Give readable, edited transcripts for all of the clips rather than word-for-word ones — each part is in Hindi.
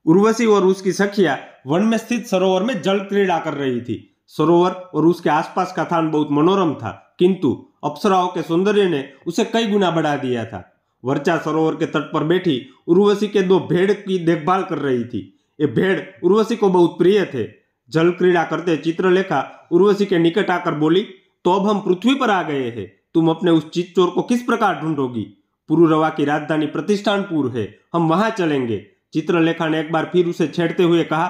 उर्वशी और उसकी सखियां वन में स्थित सरोवर में जल क्रीड़ा कर रही थी। सरोवर और उसके आसपास का स्थान बहुत मनोरम था, किंतु अप्सराओं के सौंदर्य ने उसे कई गुना बढ़ा दिया था। वर्चा सरोवर के तट पर बैठी उर्वशी के दो भेड़ की देखभाल कर रही थी। ये भेड़ उर्वशी को बहुत प्रिय थे। जल क्रीड़ा करते चित्रलेखा उर्वशी के निकट आकर बोली, तो अब हम पृथ्वी पर आ गए हैं, तुम अपने उस चित चोर को किस प्रकार ढूंढोगी? पुरुरवा की राजधानी प्रतिष्ठानपुर है, हम वहां चलेंगे। चित्रलेखा ने एक बार फिर उसे छेड़ते हुए कहा,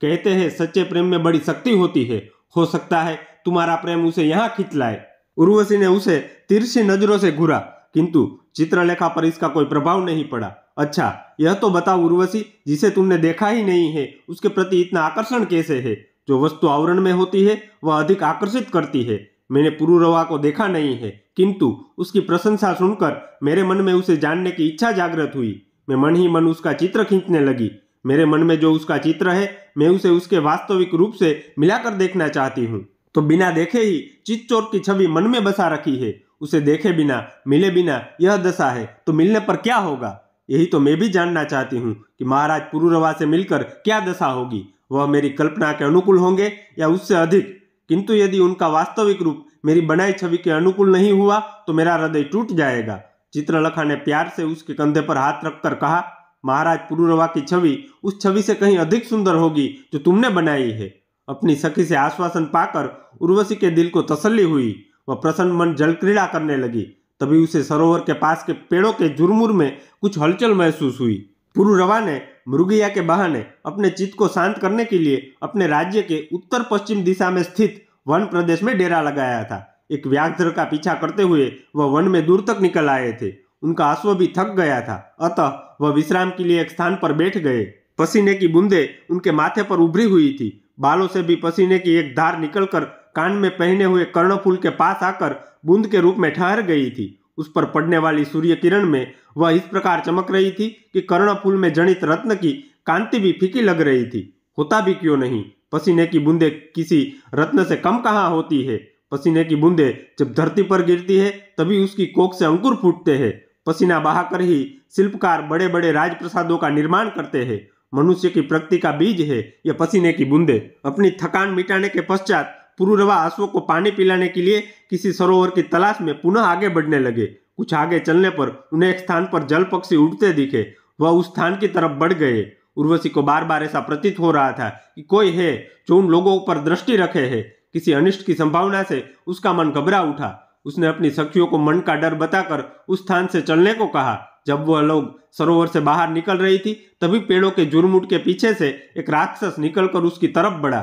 कहते हैं सच्चे प्रेम में बड़ी शक्ति होती है, हो सकता है तुम्हारा प्रेम उसे यहाँ खींच लाए। उर्वशी ने उसे तिरछी नजरों से घूरा, किंतु चित्रलेखा पर इसका कोई प्रभाव नहीं पड़ा। अच्छा, यह तो बताओ उर्वशी, जिसे तुमने देखा ही नहीं है उसके प्रति इतना आकर्षण कैसे है? जो वस्तु आवरण में होती है वह अधिक आकर्षित करती है। मैंने पुरुरवा को देखा नहीं है, किंतु उसकी प्रशंसा सुनकर मेरे मन में उसे जानने की इच्छा जागृत हुई। मैं मन ही मन उसका चित्र खींचने लगी। मेरे मन में जो उसका चित्र है, मैं उसे उसके वास्तविक रूप से मिलाकर देखना चाहती हूँ। तो बिना देखे ही चित्तचोर की छवि मन में बसा रखी है। उसे देखे बिना, मिले बिना यह दशा है, तो मिलने पर क्या होगा? यही तो मैं भी जानना चाहती हूँ कि महाराज पुरुरवा से मिलकर क्या दशा होगी। वह मेरी कल्पना के अनुकूल होंगे या उससे अधिक? किंतु यदि उनका वास्तविक रूप मेरी बनाई छवि के अनुकूल नहीं हुआ तो मेरा हृदय टूट जाएगा। चित्रलेखा ने प्यार से उसके कंधे पर हाथ रखकर कहा, महाराज पुरुरवा की छवि उस छवि से कहीं अधिक सुंदर होगी जो तुमने बनाई है। अपनी सखी से आश्वासन पाकर उर्वशी के दिल को तसल्ली हुई। वह प्रसन्न मन जल क्रीड़ा करने लगी। तभी उसे सरोवर के पास के पेड़ों के झुरमुर में कुछ हलचल महसूस हुई। पुरुरवा ने मृगया के बहाने अपने चित्त को शांत करने के लिए अपने राज्य के उत्तर पश्चिम दिशा में स्थित वन प्रदेश में डेरा लगाया था। एक व्याघ्र का पीछा करते हुए वह वन में दूर तक निकल आए थे। उनका अश्व भी थक गया था, अतः वह विश्राम के लिए एक स्थान पर बैठ गए। पसीने की बूंदें उनके माथे पर उभरी हुई थी। बालों से भी पसीने की एक धार निकलकर कान में पहने हुए कर्णफूल के पास आकर बूंद के रूप में ठहर गई थी। उस पर पड़ने वाली सूर्य किरण में वह इस प्रकार चमक रही थी कि कर्णफूल में जनित रत्न की कांति भी फीकी लग रही थी। होता भी क्यों नहीं, पसीने की बूंदें किसी रत्न से कम कहाँ होती है। पसीने की बूंदें जब धरती पर गिरती है तभी उसकी कोख से अंकुर फूटते हैं। पसीना बहाकर ही शिल्पकार बड़े बड़े राजप्रसादों का निर्माण करते हैं। मनुष्य की प्रकृति का बीज है यह पसीने की बूंदें। अपनी थकान मिटाने के पश्चात पुरुरवा अश्व को पानी पिलाने के लिए किसी सरोवर की तलाश में पुनः आगे बढ़ने लगे। कुछ आगे चलने पर उन्हें एक स्थान पर जल पक्षी उड़ते दिखे। वह उस स्थान की तरफ बढ़ गए। उर्वशी को बार बार ऐसा प्रतीत हो रहा था कि कोई है जो उन लोगों पर दृष्टि रखे है। किसी अनिष्ट की संभावना से उसका मन घबरा उठा। उसने अपनी सखियों को मन का डर बताकर उस स्थान से चलने को कहा। जब वह लोग सरोवर से बाहर निकल रही थी तभी पेड़ों के झुरमुट के पीछे से एक राक्षस निकलकर उसकी तरफ बढ़ा।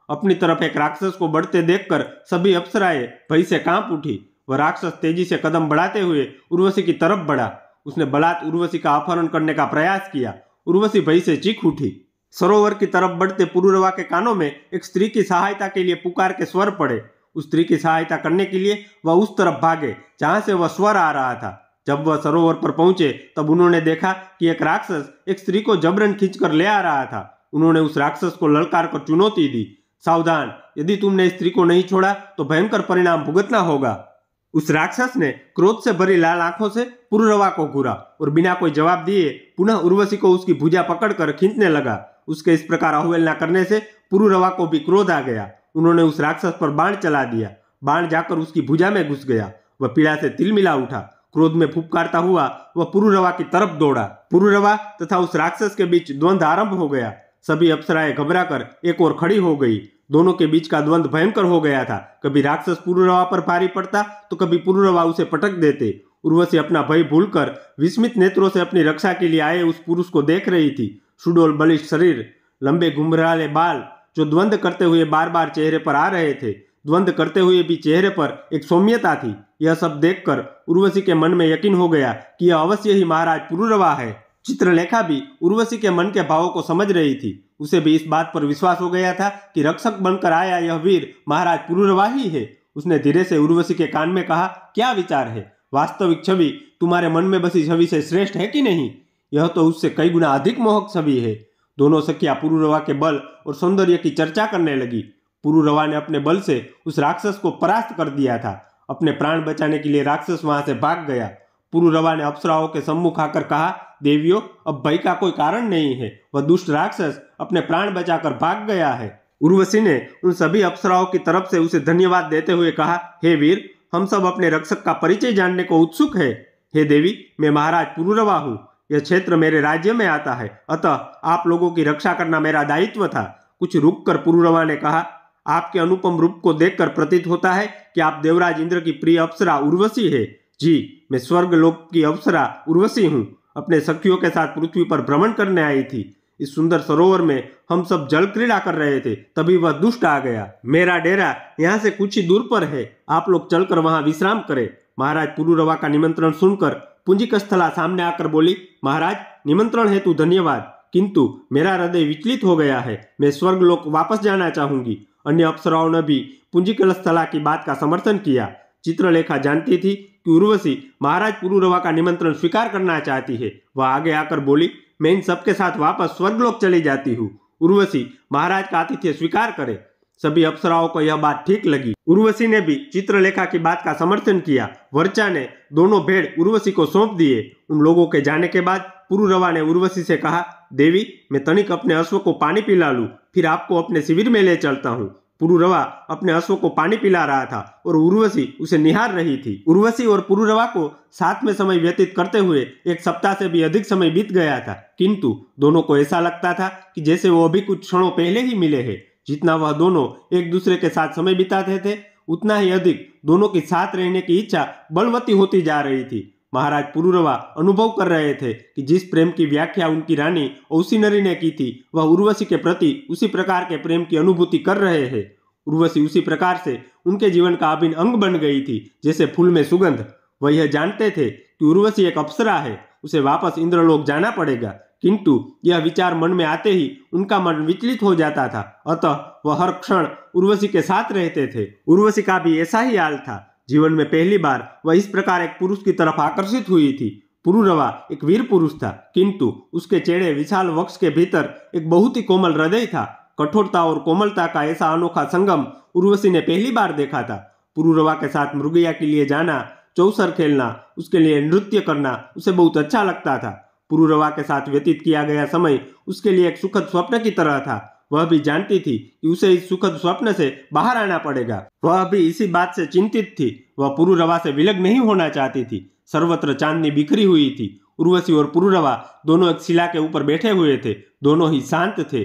अपनी तरफ एक राक्षस को बढ़ते देखकर सभी अप्सराएं भय से कांप उठी। वह राक्षस तेजी से कदम बढ़ाते हुए उर्वशी की तरफ बढ़ा। उसने बलात् उर्वशी का अपहरण करने का प्रयास किया। उर्वशी भय से चीख उठी। सरोवर की तरफ बढ़ते पुरुरवा के कानों में एक स्त्री की सहायता के लिए पुकार के स्वर पड़े। उस स्त्री की सहायता करने के लिए वह उस तरफ भागे जहां से वह स्वर आ रहा था। जब वह सरोवर पर पहुंचे तब उन्होंने देखा कि एक राक्षस एक स्त्री को जबरन खींचकर ले आ रहा था। उन्होंने उस राक्षस को ललकार कर चुनौती दी, सावधान, यदि तुमने स्त्री को नहीं छोड़ा तो भयंकर परिणाम भुगतना होगा। उस राक्षस ने क्रोध से भरी लाल आंखों से पुरुरवा को घूरा और बिना कोई जवाब दिए पुनः उर्वशी को उसकी भुजा पकड़कर खींचने लगा। उसके इस प्रकार अवहेलना करने से पुरुरवा को भी क्रोध आ गया। उन्होंने उस राक्षस पर बाण चला दिया। बाण जाकर उसकी भुजा में घुस गया। वह पीड़ा से तिलमिला उठा। क्रोध में फुफकारता हुआ वह पुरुरवा की तरफ दौड़ा। पुरुरवा तथा उस राक्षस के बीच द्वंद्व आरंभ हो गया। सभी अप्सराएं घबराकर एक ओर खड़ी हो गई। दोनों के बीच का द्वंद्व भयंकर हो गया था। कभी राक्षस पुरुरवा पर भारी पड़ता तो कभी पुरुरवा उसे पटक देते। उर्वशी अपना भय भूलकर विस्मित नेत्रों से अपनी रक्षा के लिए आए उस पुरुष को देख रही थी। सुडोल बलिष्ठ शरीर, लंबे घुंघराले बाल जो द्वंद्व करते हुए बार बार चेहरे पर आ रहे थे। द्वंद्व करते हुए भी चेहरे पर एक सौम्यता थी। यह सब देखकर उर्वशी के मन में यकीन हो गया कि यह अवश्य ही महाराज पुरुरवा है। चित्रलेखा भी उर्वशी के मन के भावों को समझ रही थी। उसे भी इस बात पर विश्वास हो गया था कि रक्षक बनकर आया यह वीर महाराज पुरुरवा ही है। उसने धीरे से उर्वशी के कान में कहा, क्या विचार है? वास्तविक छवि तुम्हारे मन में बसी छवि से श्रेष्ठ है कि नहीं? यह तो उससे कई गुना अधिक मोहक छवि है। दोनों सखियां पुरुरवा के बल और सौंदर्य की चर्चा करने लगी। पुरुरवा ने अपने बल से उस राक्षस को परास्त कर दिया था। अपने प्राण बचाने के लिए राक्षस वहां से भाग गया। पुरुरवा ने अप्सराओं के सम्मुख आकर कहा, देवियों, अब भय का कोई कारण नहीं है। वह दुष्ट राक्षस अपने प्राण बचाकर भाग गया है। उर्वशी ने उन सभी अप्सराओं की तरफ से उसे धन्यवाद देते हुए कहा, हे वीर, हम सब अपने रक्षक का परिचय जानने को उत्सुक है। हे देवी, मैं महाराज पुरुरवा हूँ। यह क्षेत्र मेरे राज्य में आता है, अतः आप लोगों की रक्षा करना मेरा दायित्व था। कुछ रुककर पुरुरवा ने कहा, आपके अनुपम रूप को देखकर प्रतीत होता है कि आप देवराज इंद्र की प्रिय अप्सरा उर्वशी है। जी, मैं स्वर्ग लोक की अप्सरा उर्वशी हूँ। अपने सखियों के साथ पृथ्वी पर भ्रमण करने आई थी। इस सुंदर सरोवर में हम सब जल क्रीड़ा कर रहे थे, तभी वह दुष्ट आ गया। मेरा डेरा यहाँ से कुछ ही दूर पर है, आप लोग चलकर वहां विश्राम करें। महाराज पुरुरवा का निमंत्रण सुनकर पुंजिकस्थला सामने आकर बोली, महाराज, निमंत्रण हेतु धन्यवाद, किंतु मेरा हृदय विचलित हो गया है। मैं स्वर्ग लोक वापस जाना चाहूंगी। अन्य अप्सराओं ने भी पुंजिकस्थला की बात का समर्थन किया। चित्रलेखा जानती थी कि उर्वशी महाराज पुरुरवा का निमंत्रण स्वीकार करना चाहती है। वह आगे आकर बोली, मैं इन सबके साथ वापस स्वर्गलोक चली जाती हूँ। उर्वशी महाराज का आतिथ्य स्वीकार करे। सभी अप्सराओं को यह बात ठीक लगी। उर्वशी ने भी चित्रलेखा की बात का समर्थन किया। वर्चा ने दोनों भेड़ उर्वशी को सौंप दिए। उन लोगों के जाने के बाद पुरुरवा ने उर्वशी से कहा, देवी, मैं तनिक अपने अश्व को पानी पिला लूं, फिर आपको अपने शिविर में ले चलता हूँ। पुरुरवा अपने अश्व को पानी पिला रहा था और उर्वशी उसे निहार रही थी। उर्वशी और पुरुरवा को साथ में समय व्यतीत करते हुए एक सप्ताह से भी अधिक समय बीत गया था, किंतु दोनों को ऐसा लगता था कि जैसे वो अभी कुछ क्षणों पहले ही मिले हैं। जितना वह दोनों एक दूसरे के साथ समय बिताते थे, उतना ही अधिक दोनों की साथ रहने की इच्छा बलवती होती जा रही थी। महाराज पुरुरवा अनुभव कर रहे थे कि जिस प्रेम की व्याख्या उनकी रानी औसिनरी ने की थी, वह उर्वशी के प्रति उसी प्रकार के प्रेम की अनुभूति कर रहे हैं। उर्वशी उसी प्रकार से उनके जीवन का अभिन्न अंग बन गई थी, जैसे फूल में सुगंध। वह यह जानते थे कि उर्वशी एक अप्सरा है, उसे वापस इंद्रलोक जाना पड़ेगा, किंतु यह विचार मन में आते ही उनका मन विचलित हो जाता था। अतः वह हर क्षण उर्वशी के साथ रहते थे। उर्वशी का भी ऐसा ही हाल था। जीवन में पहली बार वह इस प्रकार एक पुरुष की तरफ आकर्षित हुई थी। पुरुरवा एक वीर पुरुष था, किंतु उसके चेहरे विशाल वक्ष के भीतर एक बहुत ही कोमल हृदय था। कठोरता और कोमलता का ऐसा अनोखा संगम उर्वशी ने पहली बार देखा था। पुरुरवा के साथ मृगया के लिए जाना, चौसर खेलना, उसके लिए नृत्य करना उसे बहुत अच्छा लगता था। पुरुरवा के साथ व्यतीत किया गया समय उसके लिए एक सुखद स्वप्न की तरह था। वह भी जानती थी कि उसे इस सुखद स्वप्न से बाहर आना पड़ेगा। वह भी इसी बात से चिंतित थी। वह पुरुरवा से विलग नहीं होना चाहती थी। सर्वत्र चांदनी बिखरी हुई थी। उर्वशी और पुरुरवा दोनों एक शिला के ऊपर बैठे हुए थे। दोनों ही शांत थे।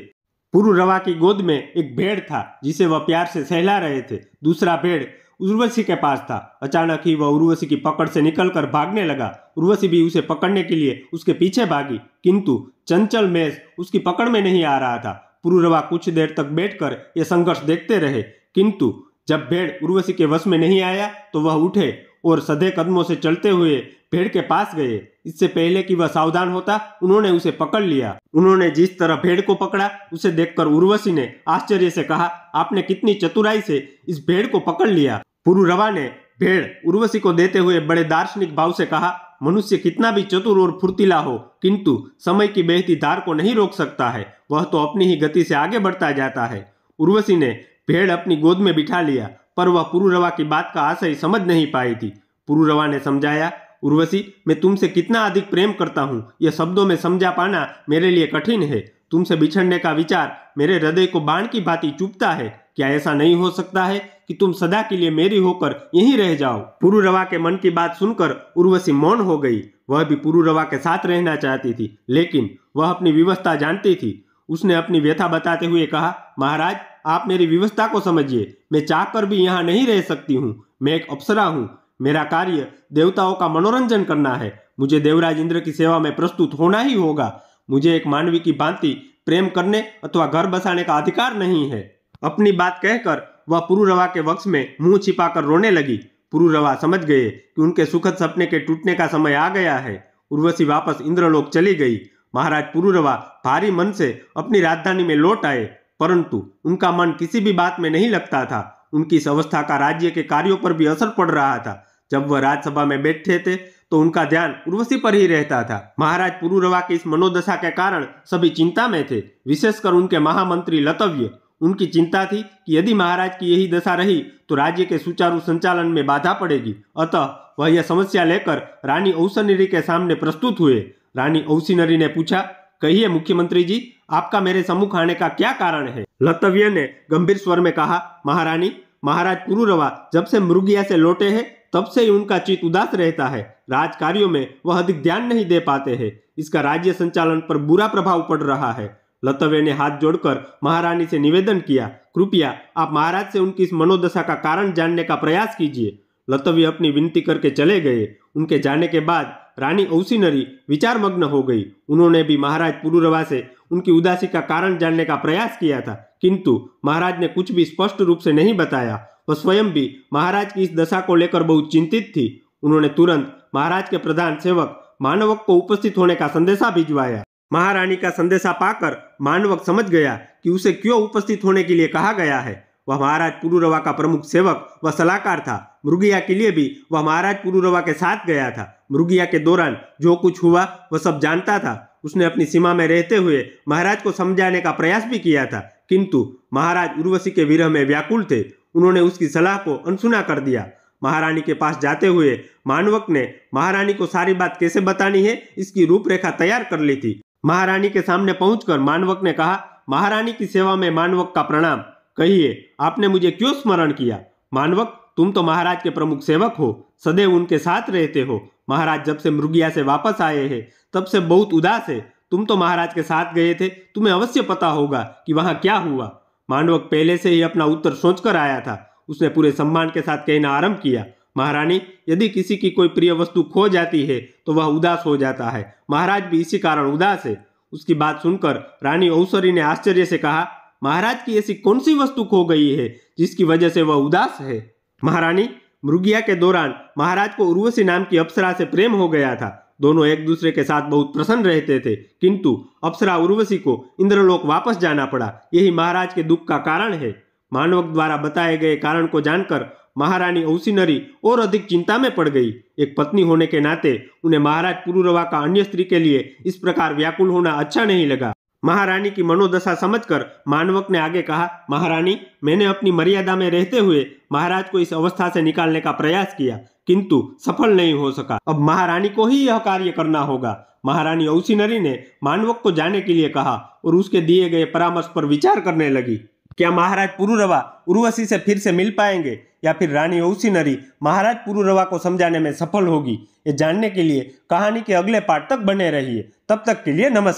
पुरुरवा की गोद में एक भेड़ था जिसे वह प्यार से सहला रहे थे। दूसरा भेड़ उर्वशी के पास था। अचानक ही वह उर्वशी की पकड़ से निकलकर भागने लगा। उर्वशी भी उसे पकड़ने के लिए उसके पीछे भागी, किंतु चंचल मेष उसकी पकड़ में नहीं आ रहा था। पुरुरवा कुछ देर तक बैठकर यह संघर्ष देखते रहे, किंतु जब भेड़ उर्वशी के वश में नहीं आया तो वह उठे और सधे कदमों से चलते हुए भेड़ के पास गए। इससे पहले कि वह सावधान होता, उन्होंने उसे पकड़ लिया। उन्होंने जिस तरह भेड़ को पकड़ा उसे देखकर उर्वशी ने आश्चर्य से कहा, आपने कितनी चतुराई से इस भेड़ को पकड़ लिया। पुरुरवा ने भेड़ उर्वशी को देते हुए बड़े दार्शनिक भाव से कहा, मनुष्य कितना भी चतुर और फुर्तीला हो, किंतु समय की बहती धार को नहीं रोक सकता है। वह तो अपनी ही गति से आगे बढ़ता जाता है। उर्वशी ने भेड़ अपनी गोद में बिठा लिया, पर वह पुरुरवा की बात का आशय समझ नहीं पाई थी। पुरुरवा ने समझाया, उर्वशी, मैं तुमसे कितना अधिक प्रेम करता हूँ, यह शब्दों में समझा पाना मेरे लिए कठिन है। तुमसे बिछड़ने का विचार मेरे हृदय को बाण की भांति चुभता है। क्या ऐसा नहीं हो सकता है कि तुम सदा के लिए मेरी होकर यहीं रह जाओ? पुरुरवा के मन की बात सुनकर उर्वशी मौन हो गई। वह भी पुरुरवा के साथ रहना चाहती थी, लेकिन वह अपनी विवशता जानती थी। उसने अपनी व्यथा बताते हुए कहा, महाराज, आप मेरी विवशता को समझिए। मैं चाहकर भी यहाँ नहीं रह सकती हूँ। मैं एक अप्सरा हूँ। मेरा कार्य देवताओं का मनोरंजन करना है। मुझे देवराज इंद्र की सेवा में प्रस्तुत होना ही होगा। मुझे एक मानवी की भांति प्रेम करने अथवा घर बसाने का अधिकार नहीं है। अपनी बात कहकर वह पुरुरवा के वक्ष में मुंह छिपाकर रोने लगी। पुरुरवा समझ गए कि उनके सुखद सपने के टूटने का समय आ गया है। उर्वशी वापस इंद्रलोक चली गई। महाराज पुरुरवा भारी मन से अपनी राजधानी में लौट आए, परंतु उनका मन किसी भी बात में नहीं लगता था। उनकी इस अवस्था का राज्य के कार्यों पर भी असर पड़ रहा था। जब वह राजसभा में बैठे थे तो उनका ध्यान उर्वशी पर ही रहता था। महाराज पुरुरवा की इस मनोदशा के कारण सभी चिंता में थे, विशेषकर उनके महामंत्री लतव्य। उनकी चिंता थी कि यदि महाराज की यही दशा रही तो राज्य के सुचारू संचालन में बाधा पड़ेगी। अतः वह यह समस्या लेकर रानी औसनिरी के सामने प्रस्तुत हुए। रानी औसिनरी ने पूछा, कहिए मुख्यमंत्री जी, आपका मेरे सम्मुख आने का क्या कारण है? लतव्य ने गंभीर स्वर में कहा, महारानी, महाराज पुरुरवा जब से मृगिया से लौटे हैं तब से ही उनका चित्त उदास रहता है। राज कार्यों में वह अधिक ध्यान नहीं दे पाते हैं। इसका राज्य संचालन पर बुरा प्रभाव पड़ रहा है। लतव्य ने हाथ जोड़कर महारानी से निवेदन किया, कृपया आप महाराज से उनकी इस मनोदशा का कारण जानने का प्रयास कीजिए। लतव्य अपनी विनती करके चले गए। उनके जाने के बाद रानी औसिनरी विचारमग्न हो गई। उन्होंने भी महाराज पुरुरवा से उनकी उदासी का कारण जानने का प्रयास किया था, किंतु महाराज ने कुछ भी स्पष्ट रूप से नहीं बताया। वह स्वयं भी महाराज की इस दशा को लेकर बहुत चिंतित थी। उन्होंने तुरंत महाराज के प्रधान सेवक मानवक को उपस्थित होने का संदेशा भिजवाया। महारानी का संदेशा पाकर मानवक समझ गया कि उसे क्यों उपस्थित होने के लिए कहा गया है। वह महाराज पुरुरवा का प्रमुख सेवक व सलाहकार था। मृगिया के लिए भी वह महाराज पुरुरवा के साथ गया था। मृगिया के दौरान जो कुछ हुआ वह सब जानता था। उसने अपनी सीमा में रहते हुए महाराज को समझाने का प्रयास भी किया था, किंतु महाराज उर्वशी के विरह में व्याकुल थे। उन्होंने उसकी सलाह को अनसुना कर दिया। महारानी के पास जाते हुए मानवक ने महारानी को सारी बात कैसे बतानी है इसकी रूपरेखा तैयार कर ली थी। महारानी के सामने पहुंचकर मानवक ने कहा, महारानी की सेवा में मानवक का प्रणाम। कहिए, आपने मुझे क्यों स्मरण किया? मानवक, तुम तो महाराज के प्रमुख सेवक हो, सदैव उनके साथ रहते हो। महाराज जब से मृगिया से वापस आए हैं तब से बहुत उदास है। तुम तो महाराज के साथ गए थे, तुम्हें अवश्य पता होगा कि वहां क्या हुआ। मानवक पहले से ही अपना उत्तर सोचकर आया था। उसने पूरे सम्मान के साथ कहना आरंभ किया, महारानी, यदि किसी की कोई प्रिय वस्तु खो जाती है तो वह उदास हो जाता है। महाराज भी इसी कारण उदास है। उसकी बात सुनकर रानी औसरी ने आश्चर्य से कहा, महाराज की ऐसी कौन सी वस्तु खो गई है जिसकी वजह से वह उदास है? महारानी, मृगिया के दौरान महाराज को उर्वशी नाम की अप्सरा से प्रेम हो गया था। दोनों एक दूसरे के साथ बहुत प्रसन्न रहते थे, किंतु अप्सरा उर्वशी को इंद्रलोक वापस जाना पड़ा। यही महाराज के दुख का कारण है। मानवक द्वारा बताए गए कारण को जानकर महारानी औसिनरी और अधिक चिंता में पड़ गई। एक पत्नी होने के नाते उन्हें महाराज पुरुरवा का अन्य स्त्री के लिए इस प्रकार व्याकुल होना अच्छा नहीं लगा। महारानी की मनोदशा समझकर मानवक ने आगे कहा, महारानी, मैंने अपनी मर्यादा में रहते हुए महाराज को इस अवस्था से निकालने का प्रयास किया, किंतु सफल नहीं हो सका। अब महारानी को ही यह कार्य करना होगा। महारानी औसिनरी ने मानवक को जाने के लिए कहा और उसके दिए गए परामर्श पर विचार करने लगी। क्या महाराज पुरुरवा उर्वशी से फिर से मिल पाएंगे या फिर रानी औसिनरी महाराज पुरुरवा को समझाने में सफल होगी? ये जानने के लिए कहानी के अगले पार्ट तक बने रहिए। तब तक के लिए नमस्कार।